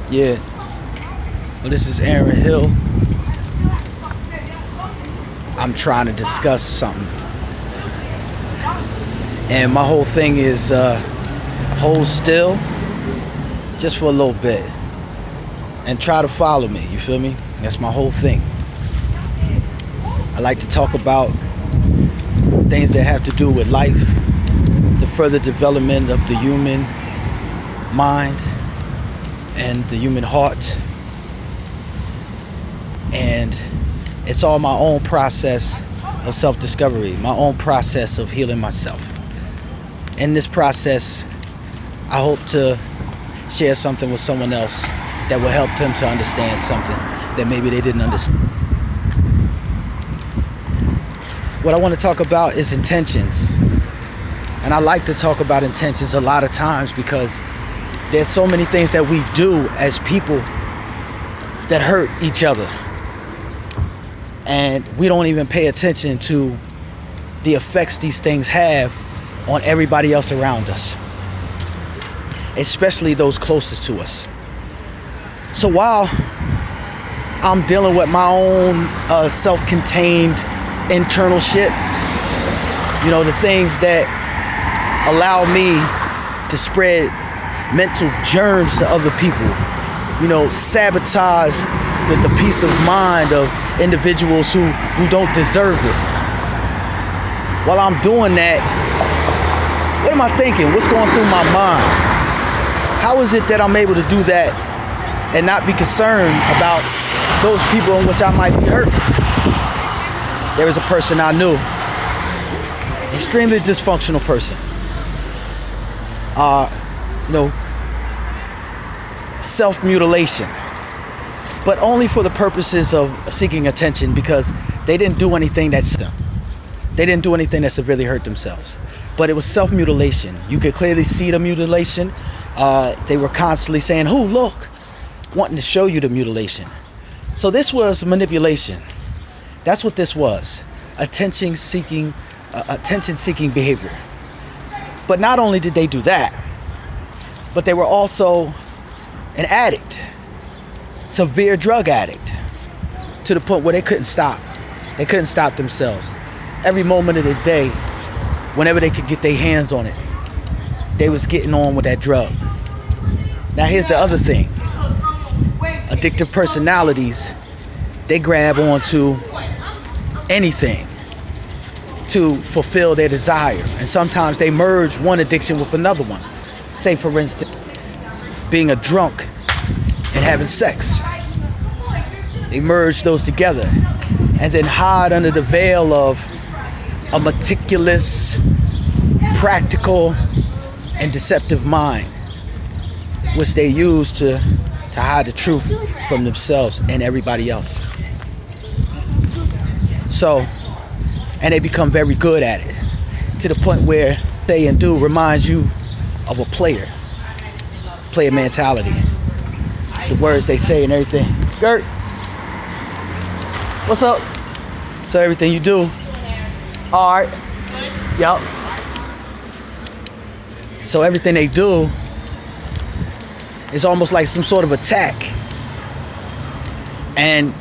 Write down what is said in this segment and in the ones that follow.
Yeah. Well, this is Aaron Hill. I'm trying to discuss something. And my whole thing is hold still just for a little bit and try to follow me. You feel me? That's my whole thing. I like to talk about things that have to do with life, the further development of the human mind and the human heart. And it's all my own process of self-discovery, my own process of healing myself. In this process, I hope to share something with someone else that will help them to understand something that maybe they didn't understand. What I want to talk about is intentions. And I like to talk about intentions a lot of times because there's so many things that we do as people that hurt each other. And we don't even pay attention to the effects these things have on everybody else around us, especially those closest to us. So while I'm dealing with my own self-contained internal shit, you know, the things that allow me to spread mental germs to other people, you know, sabotage the peace of mind of individuals who don't deserve it. While I'm doing that, what am I thinking? What's going through my mind? How is it that I'm able to do that and not be concerned about those people in which I might be hurt? There was a person I knew, extremely dysfunctional person. Self-mutilation, but only for the purposes of seeking attention because they didn't do anything that's them. They didn't do anything that severely hurt themselves. But it was self-mutilation. You could clearly see the mutilation. They were constantly saying, "Who, look," wanting to show you the mutilation. So this was manipulation. That's what this was. Attention-seeking behavior. But not only did they do that, but they were also an addict, severe drug addict, to the point where they couldn't stop. They couldn't stop themselves. Every moment of the day, whenever they could get their hands on it, they was getting on with that drug. Now here's the other thing. Addictive personalities, they grab onto anything to fulfill their desire. And sometimes they merge one addiction with another one. Say, for instance, being a drunk and having sex. They merge those together and then hide under the veil of a meticulous, practical, and deceptive mind, which they use to hide the truth from themselves and everybody else. So, and they become very good at it, to the point where say and do reminds you of a player mentality. The words they say and everything. Gert, what's up? So everything you do, all right, yep. So everything they do is almost like some sort of attack, and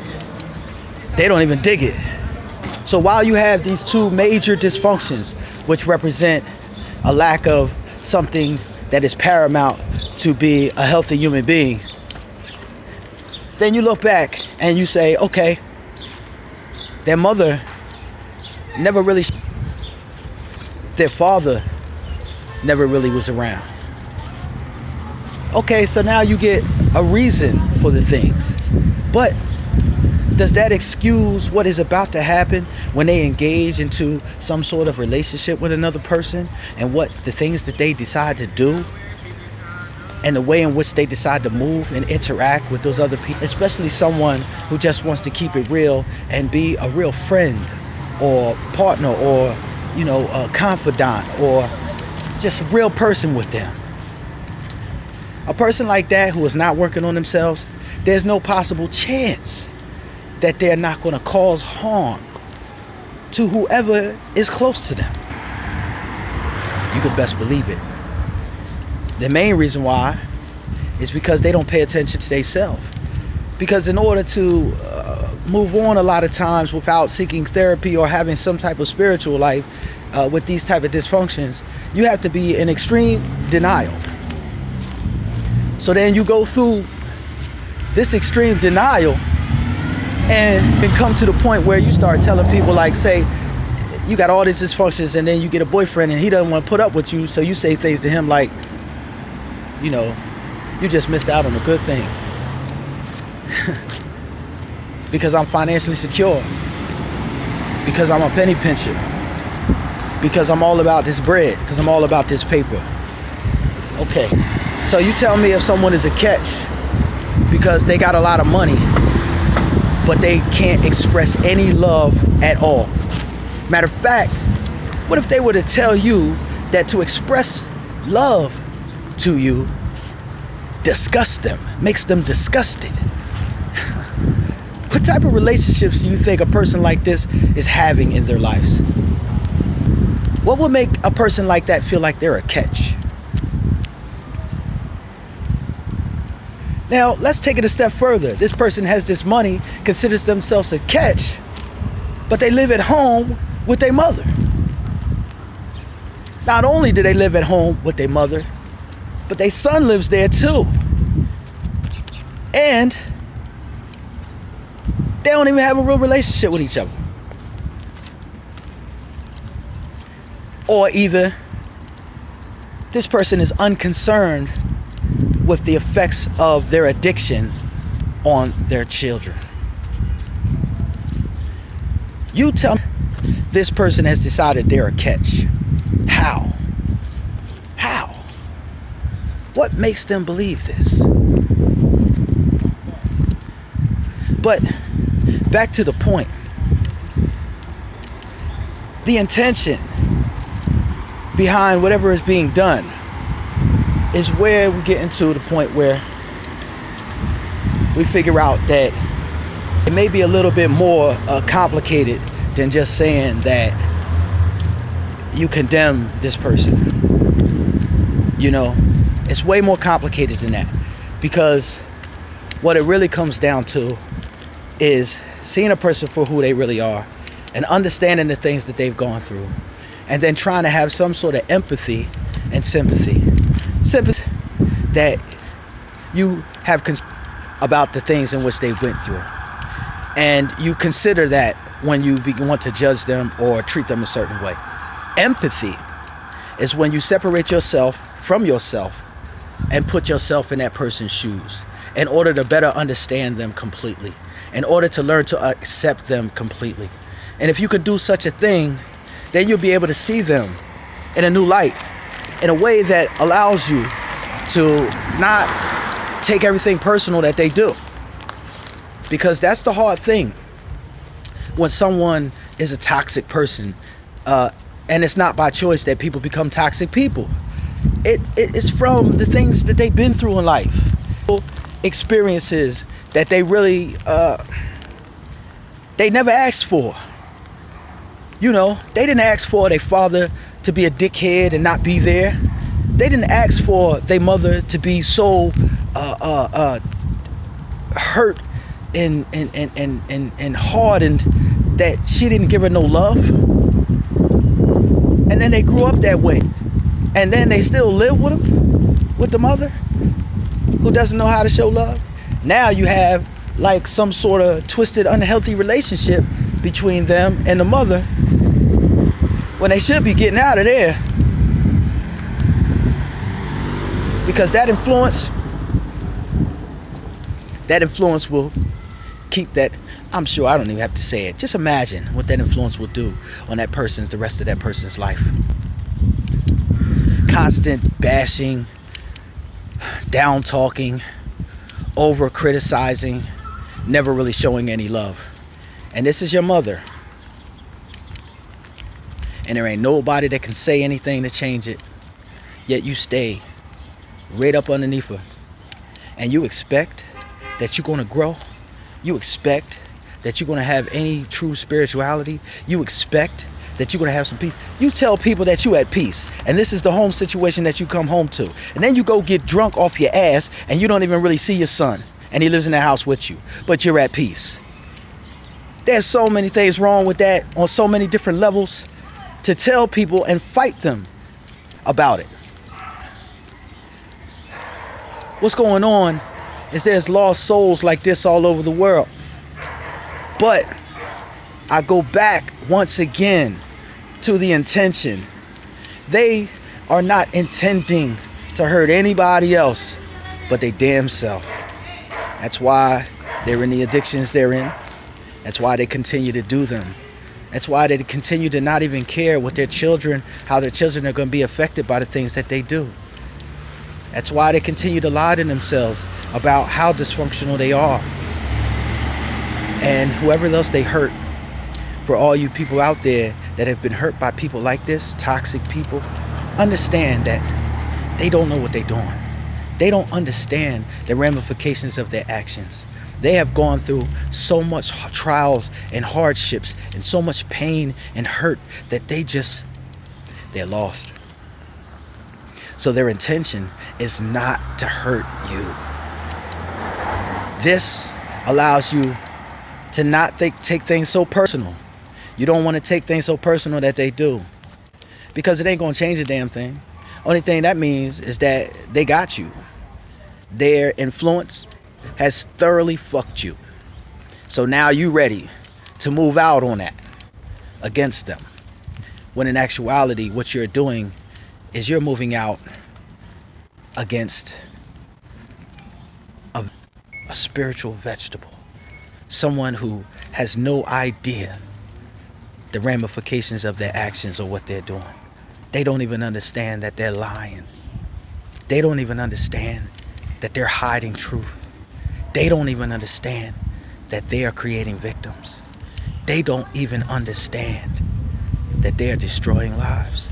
they don't even dig it. So while you have these two major dysfunctions, which represent a lack of something that is paramount to be a healthy human being, then you look back and you say, okay, their mother never really, their father never really was around. Okay, so now you get a reason for the things. But does that excuse what is about to happen when they engage into some sort of relationship with another person, and what the things that they decide to do and the way in which they decide to move and interact with those other people, especially someone who just wants to keep it real and be a real friend or partner or, you know, a confidant or just a real person with them. A person like that who is not working on themselves, there's no possible chance that they're not going to cause harm to whoever is close to them. You could best believe it. The main reason why is because they don't pay attention to themselves. Because in order to move on a lot of times without seeking therapy or having some type of spiritual life with these type of dysfunctions, you have to be in extreme denial. So then you go through this extreme denial and come to the point where you start telling people, like, say you got all these dysfunctions and then you get a boyfriend and he doesn't want to put up with you, so you say things to him like, you know, you just missed out on a good thing. Because I'm financially secure, because I'm a penny pincher, because I'm all about this bread, because I'm all about this paper. Okay, so you tell me if someone is a catch because they got a lot of money but they can't express any love at all. Matter of fact, what if they were to tell you that to express love to you disgusts them, makes them disgusted? What type of relationships do you think a person like this is having in their lives? What would make a person like that feel like they're a catch? Now, let's take it a step further. This person has this money, considers themselves a catch, but they live at home with their mother. Not only do they live at home with their mother, but their son lives there too. And they don't even have a real relationship with each other. Or either this person is unconcerned with the effects of their addiction on their children. You tell me this person has decided they're a catch. How? How? What makes them believe this? But back to the point. The intention behind whatever is being done is where we get into the point where we figure out that it may be a little bit more complicated than just saying that you condemn this person. You know, it's way more complicated than that, because what it really comes down to is seeing a person for who they really are and understanding the things that they've gone through, and then trying to have some sort of empathy and sympathy. Sympathy that you have about the things in which they went through, and you consider that when you want to judge them or treat them a certain way. Empathy is when you separate yourself from yourself and put yourself in that person's shoes in order to better understand them completely, in order to learn to accept them completely. And if you could do such a thing, then you'll be able to see them in a new light, in a way that allows you to not take everything personal that they do. Because that's the hard thing when someone is a toxic person, and it's not by choice that people become toxic people. It's from the things that they've been through in life, experiences that they really they never asked for. You know, they didn't ask for their father to be a dickhead and not be there. They didn't ask for their mother to be so hurt and hardened that she didn't give her no love. And then they grew up that way. And then they still live with them, with the mother who doesn't know how to show love. Now you have like some sort of twisted, unhealthy relationship between them and the mother, when they should be getting out of there. Because that influence will keep that. I'm sure I don't even have to say it. Just imagine what that influence will do on the rest of that person's life. Constant bashing, down talking, over criticizing, never really showing any love. And this is your mother. And there ain't nobody that can say anything to change it. Yet you stay right up underneath her. And you expect that you're going to grow. You expect that you're going to have any true spirituality. You expect that you're going to have some peace. You tell people that you at peace, and this is the home situation that you come home to. And then you go get drunk off your ass, and you don't even really see your son, and he lives in the house with you, but you're at peace. There's so many things wrong with that on so many different levels to tell people and fight them about it. What's going on is there's lost souls like this all over the world. But I go back once again to the intention. They are not intending to hurt anybody else but they damn self. That's why they're in the addictions they're in. That's why they continue to do them. That's why they continue to not even care what their children, how their children are going to be affected by the things that they do. That's why they continue to lie to themselves about how dysfunctional they are. And whoever else they hurt, for all you people out there that have been hurt by people like this, toxic people, understand that they don't know what they're doing. They don't understand the ramifications of their actions. They have gone through so much trials and hardships and so much pain and hurt that they're lost. So their intention is not to hurt you. This allows you to not take things so personal. You don't want to take things so personal that they do, because it ain't going to change a damn thing. Only thing that means is that they got you. Their influence has thoroughly fucked you. So now you ready to move out on that against them. When in actuality, what you're doing is you're moving out against a spiritual vegetable. Someone who has no idea the ramifications of their actions or what they're doing. They don't even understand that they're lying. They don't even understand that they're hiding truth. They don't even understand that they are creating victims. They don't even understand that they are destroying lives.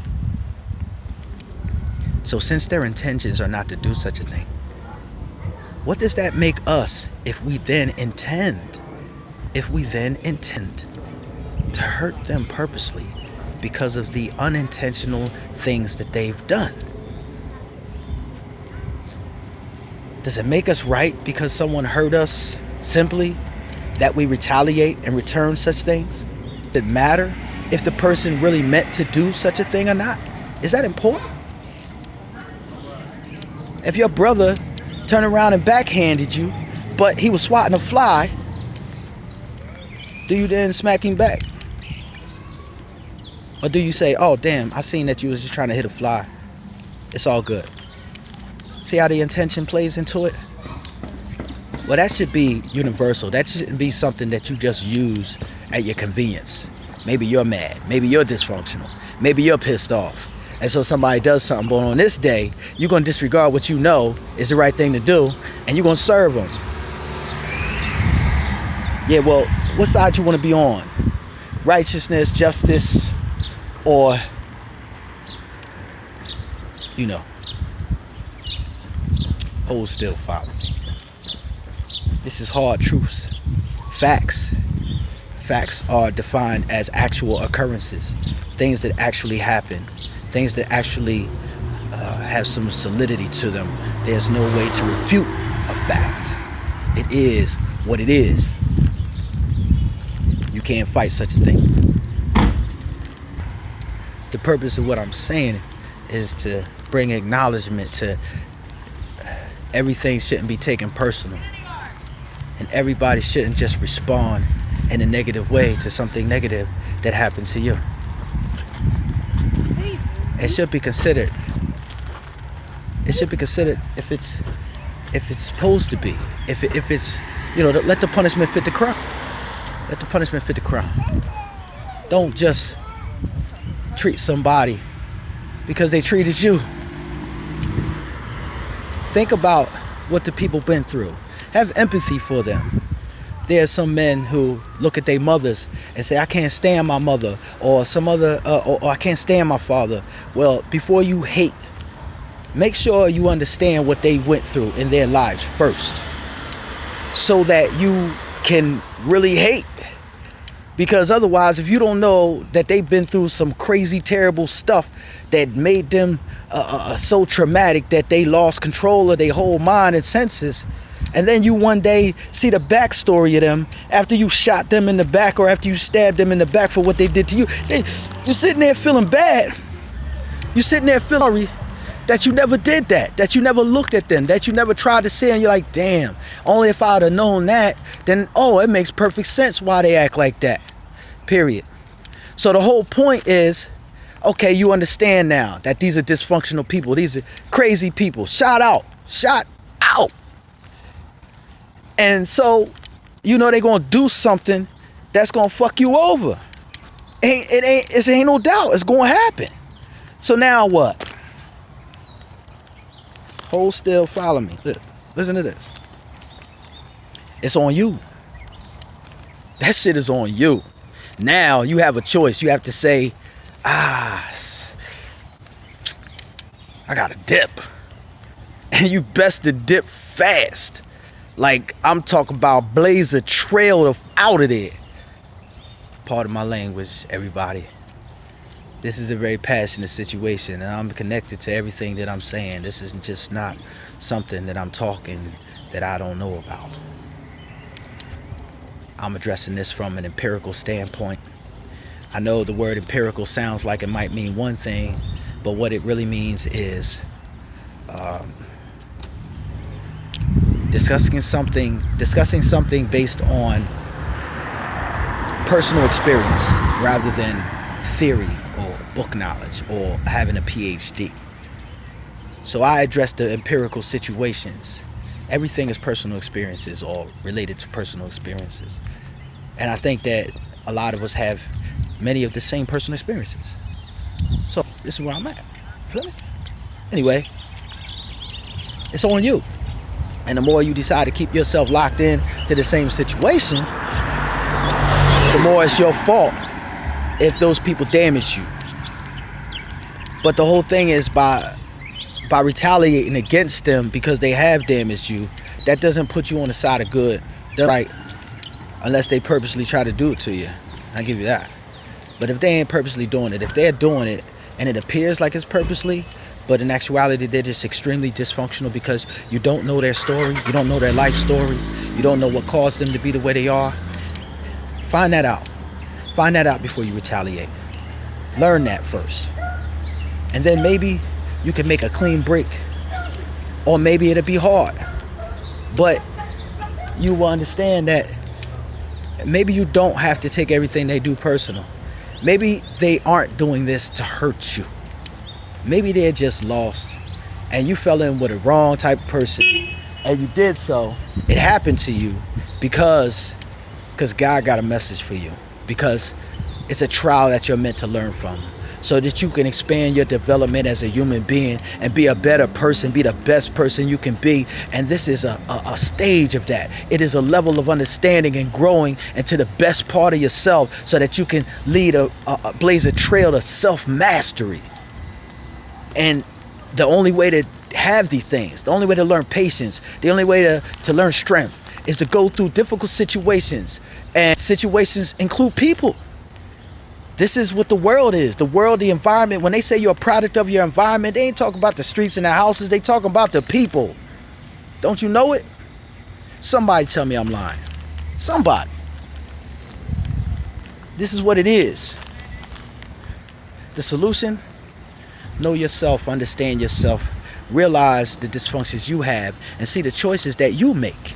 So since their intentions are not to do such a thing, what does that make us if we then intend to hurt them purposely because of the unintentional things that they've done? Does it make us right because someone hurt us simply that we retaliate and return such things? Does it matter if the person really meant to do such a thing or not? Is that important? If your brother turned around and backhanded you, but he was swatting a fly, do you then smack him back? Or do you say, oh damn, I seen that you was just trying to hit a fly. It's all good. See how the intention plays into it? Well, that should be universal. That shouldn't be something that you just use at your convenience. Maybe you're mad. Maybe you're dysfunctional. Maybe you're pissed off. And so somebody does something, but on this day, you're going to disregard what you know is the right thing to do, and you're going to serve them. Yeah, well, what side you want to be on? Righteousness, justice, or, hold still, follow me. This is hard truths. Facts. Facts are defined as actual occurrences, things that actually happen, things that actually have some solidity to them. There's no way to refute a fact. It is what it is. You can't fight such a thing. The purpose of what I'm saying is to bring acknowledgement to everything shouldn't be taken personal. And everybody shouldn't just respond in a negative way to something negative that happened to you. It should be considered. It should be considered if it's supposed to be. If it's, let the punishment fit the crime. Let the punishment fit the crime. Don't just treat somebody because they treated you. Think about what the people been through. Have empathy for them. There are some men who look at their mothers and say, I can't stand my mother, or some other, or I can't stand my father. Well, before you hate, make sure you understand what they went through in their lives first, so that you can really hate Because otherwise, if you don't know that they've been through some crazy, terrible stuff that made them so traumatic that they lost control of their whole mind and senses, and then you one day see the backstory of them after you shot them in the back or after you stabbed them in the back for what they did to you, you're sitting there feeling bad. You're sitting there feeling sorry that you never did that you never looked at them, that you never tried to see, and you're like, damn, only if I'd have known that, then, oh, it makes perfect sense why they act like that, period. So the whole point is, okay, you understand now that these are dysfunctional people, these are crazy people, shot out. And so, you know they're gonna do something that's gonna fuck you over. It ain't no doubt, it's gonna happen. So now what? Hold still, follow me. Listen to this. It's on you. That shit is on you. Now you have a choice. You have to say, I gotta dip. And you best to dip fast. Like, I'm talking about blaze a trail out of there. Pardon my language, everybody. This is a very passionate situation, and I'm connected to everything that I'm saying. This is just not something that I'm talking that I don't know about. I'm addressing this from an empirical standpoint. I know the word empirical sounds like it might mean one thing, but what it really means is discussing something based on personal experience rather than theory or book knowledge or having a PhD. So I address the empirical situations. Everything is personal experiences or related to personal experiences. And I think that a lot of us have many of the same personal experiences. So this is where I'm at. Anyway, it's on you. And the more you decide to keep yourself locked in to the same situation, the more it's your fault if those people damage you. But the whole thing is by retaliating against them because they have damaged you, that doesn't put you on the side of good. They're right, unless they purposely try to do it to you. I give you that. But if they ain't purposely doing it, if they're doing it and it appears like it's purposely, but in actuality they're just extremely dysfunctional because you don't know their story, you don't know their life story, you don't know what caused them to be the way they are, find that out. Find that out before you retaliate. Learn that first. And then maybe you can make a clean break. Or maybe it'll be hard. But you will understand that maybe you don't have to take everything they do personal. Maybe they aren't doing this to hurt you. Maybe they're just lost and you fell in with a wrong type of person and you did so. It happened to you because God got a message for you. Because it's a trial that you're meant to learn from, so that you can expand your development as a human being and be a better person, be the best person you can be. And this is a stage of that. It is a level of understanding and growing into the best part of yourself so that you can lead blaze a trail to self-mastery. And the only way to have these things, the only way to learn patience, the only way to learn strength is to go through difficult situations. And situations include people. This is what the world is. The world, the environment. When they say you're a product of your environment, they ain't talking about the streets and the houses. They talking about the people. Don't you know it? Somebody tell me I'm lying. Somebody. This is what it is. The solution? Know yourself, understand yourself, realize the dysfunctions you have, and see the choices that you make.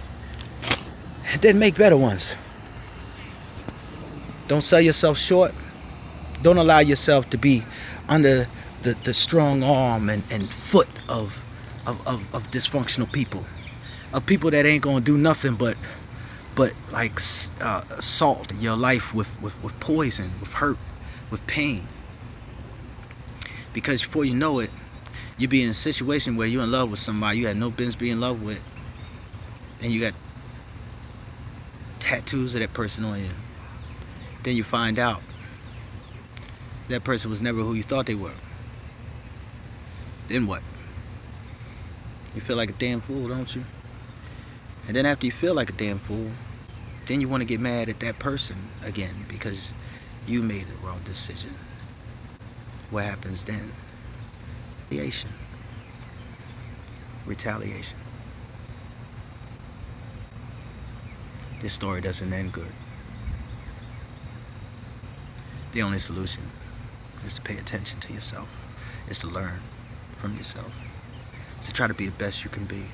And then make better ones. Don't sell yourself short. Don't allow yourself to be under the strong arm and foot of dysfunctional people. Of people that ain't gonna do nothing but like salt your life with poison, with hurt, with pain. Because before you know it, you be in a situation where you're in love with somebody you had no business being in love with. And you got tattoos of that person on you. Then you find out that person was never who you thought they were. Then what? You feel like a damn fool, don't you? And then after you feel like a damn fool, then you want to get mad at that person again because you made the wrong decision. What happens then? Retaliation. This story doesn't end good. The only solution is to pay attention to yourself, is to learn from yourself, is to try to be the best you can be,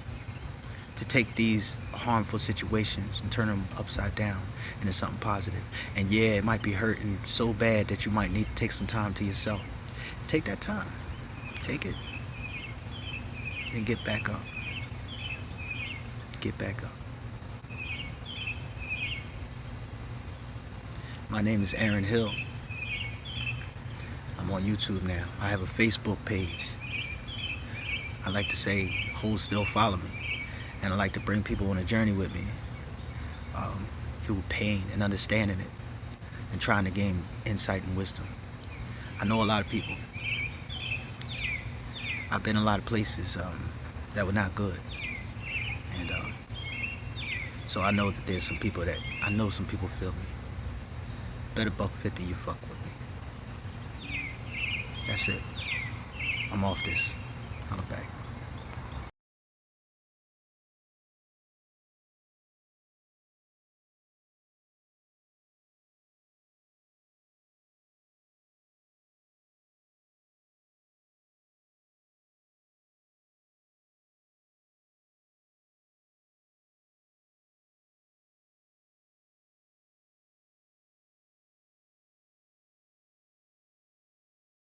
to take these harmful situations and turn them upside down into something positive. And yeah, it might be hurting so bad that you might need to take some time to yourself. Take that time. Take it. And get back up. Get back up. My name is Aaron Hill. I'm on YouTube now. I have a Facebook page. I like to say, hold still, follow me. And I like to bring people on a journey with me through pain and understanding it and trying to gain insight and wisdom. I know a lot of people. I've been in a lot of places that were not good. And so I know that there's some people some people feel me. Better $150 you fuck with me. That's it. I'm off this. Holla back.